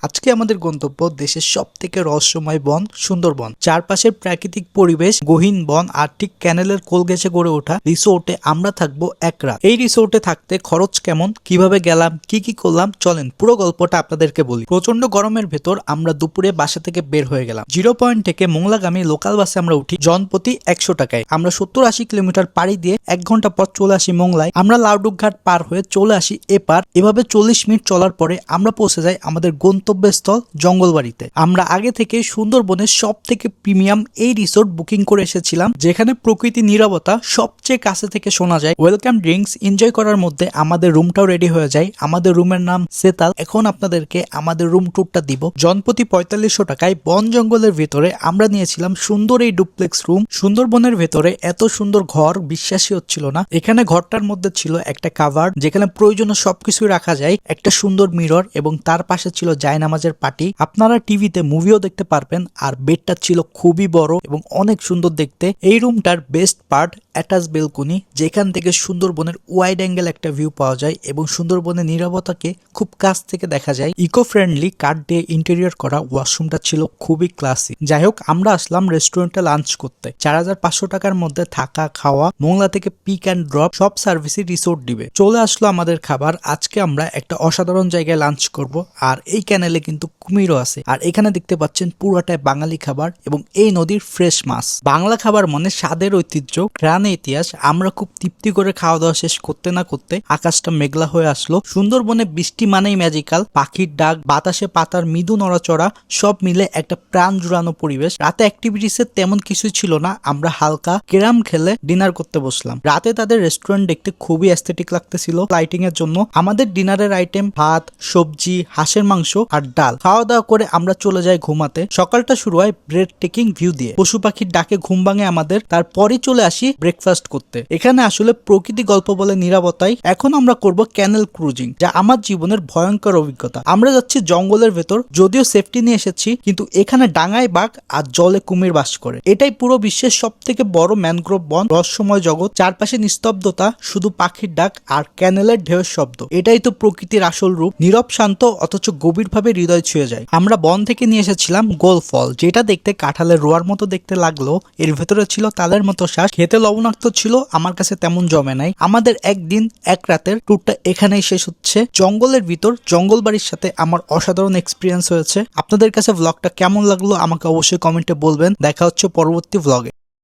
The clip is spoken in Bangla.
আজকে আমাদের গন্তব্য দেশের সবথেকে রহস্যময় বন সুন্দরবন। চারপাশের প্রাকৃতিক পরিবেশ, গহীন বন আর ঠিক ক্যানেলের কোল ঘেঁষে গড়ে ওঠা রিসোর্টে আমরা থাকবো এক রাত। এই রিসোর্টে থাকতে খরচ কেমন, কিভাবে গেলাম, কি করলাম, চলেন পুরো গল্পটা আপনাদেরকে বলি। প্রচন্ড গরমের ভেতর আমরা দুপুরে বাসা থেকে বের হয়ে গেলাম। 0 পয়েন্ট থেকে মোংলাগামী লোকাল বাসে আমরা উঠি জনপ্রতি 100 টাকায়। আমরা 70-80 কিলোমিটার পাড়ি দিয়ে 1 ঘন্টা পর চলে আসি মোংলায়। আমরা লাউডুক ঘাট পার হয়ে চলে আসি এপার। এভাবে 40 মিনিট চলার পরে আমরা পৌঁছে যাই আমাদের গন্তব্যস্থল জঙ্গলবাড়িতে। আমরা আগে থেকে সুন্দরবনের সব থেকে প্রিমিয়াম এই রিসোর্ট বুকিং করে এসেছিলাম, যেখানে প্রকৃতি নীরবতা সবচেয়ে কাছে থেকে শোনা যায়। ওয়েলকাম ড্রিঙ্কস এনজয় করার মধ্যে আমাদের রুমটাও রেডি হয়ে যায়। আমাদের রুমের নাম সেতাল। এখন আপনাদেরকে আমাদের রুম ট্যুরটা দিব। জনপ্রতি 4500 টাকায় বন জঙ্গলের ভেতরে আমরা নিয়েছিলাম সুন্দর এই ডুপ্লেক্স রুম। সুন্দরবনের ভেতরে এত সুন্দর ঘর বিশ্বাসই হচ্ছিল না। এখানে ঘরটার মধ্যে ছিল একটা কাভার, যেখানে প্রয়োজনীয় সবকিছু রাখা যায়, একটা সুন্দর মিরর এবং তার পাশে ছিল জায়নামাজের পাটি। আপনারা টিভিতে মুভিও দেখতে পারবেন। আর বেডটা ছিল খুবই বড় এবং অনেক সুন্দর দেখতে। এই রুমটার বেস্ট পার্ট অ্যাটাচ বেলকনি, যেখান থেকে সুন্দরবনের ওয়াইড অ্যাঙ্গেল একটা ভিউ পাওয়া যায় এবং সুন্দরবনের নীরবতাকে খুব কাছ থেকে দেখা যায়। ইকো ফ্রেন্ডলি কাঠ দিয়ে ইন্টেরিয়র করা ওয়াশরুমটা ছিল খুবই ক্লাসিক। যাই হোক, আমরা আসলাম রেস্টুরেন্টে লাঞ্চ করতে। 4500 টাকার মধ্যে থাকা খাওয়া, মোংলা থেকে পিক অ্যান্ড ড্রপ সব সার্ভিসই রিসোর্ট দিবে। চলে আসলো আমাদের খাবার। আজকে আমরা একটা অসাধারণ জায়গায় লাঞ্চ করব। আর এই ক্যানেলে কিন্তু কুমিরও আছে। আর এখানে দেখতে পাচ্ছেন পুরোটাই বাঙালি খাবার এবং এই নদীর ফ্রেশ মাছ। বাংলা খাবার মানে স্বাদের ঐতিহ্য, গ্রানে ইতিহাস। আমরা খুব তৃপ্তি করে খাওয়া দাওয়া শেষ করতে না করতে আকাশটা মেঘলা হয়ে আসলো। সুন্দরবনে বৃষ্টি মানেই ম্যাজিক্যাল। পাখির ডাক, বাতাসে পাতার মৃদু নড়াচড়া, সব মিলে একটা প্রাণ জুড়ানো পরিবেশ। রাতে অ্যাক্টিভিটিসের তেমন কিছু ছিল না। আমরা হালকা ক্যারাম খেলে ডিনার করতে বসলাম। রাতে তাদের রেস্টুরেন্ট দেখতে খুবই অ্যাস্থেটিক লাগতেছিল লাইটিং এর জন্য। আমাদের ডিনারের আইটেম ভাত, সবজি, হাঁসের মাংস আর ডাল। খাওয়া দাওয়া করে আমরা চলে যাই ঘুমাতে। সকালটা শুরু হয় ব্রেড টেকিং ভিউ দিয়ে। পশু পাখির ডাকে ঘুম ভাঙে আমাদের। তারপরে চলে আসি ব্রেকফাস্ট করতে। এখানে আসলে প্রকৃতি গল্প বলে নীরবতায়। এখন আমরা করব ক্যানেল ক্রুজিং, যা আমার জীবনের ভয়ঙ্কর অভিজ্ঞতা। আমরা যাচ্ছি জঙ্গলের ভেতর। যদিও সেফটি নিয়ে এসেছি, কিন্তু এখানে ডাঙায় বাঘ আর জলে কুমির বাস করে। এটাই পুরো বিশ্বের সব থেকে বড় ম্যানগ্রোভ বন, রহস্যময় জগৎ। চারপাশে নিস্তব্ধতা, শুধু পাখির ডাক আর ক্যানেলের ঢেউয়ের শব্দ। এটাই তো প্রকৃতির আসল রূপ, নীরব শান্ত অথচ গভীরভাবে হৃদয় ছুঁয়ে যায়। আমরা বন থেকে নিয়ে এসেছিলাম গোল ফল, যেটা দেখতে কাঁঠালের রোয়ার মতো দেখতে লাগলো। এর ভেতরে ছিল তালের মতো শ্বাস। খেতে লবণাক্ত ছিল, আমার কাছে তেমন জমে নাই। আমাদের একদিন এক রাতের ট্যুরটা এখানেই শেষ হচ্ছে। জঙ্গলের ভিতর জঙ্গলবাড়ির সাথে আমার অসাধারণ এক্সপিরিয়েন্স হয়েছে। আপনাদের কাছে ভ্লগটা কেমন লাগলো আমাকে অবশ্যই কমেন্টে বলবেন। দেখা হচ্ছে পরবর্তী ভ্লগে।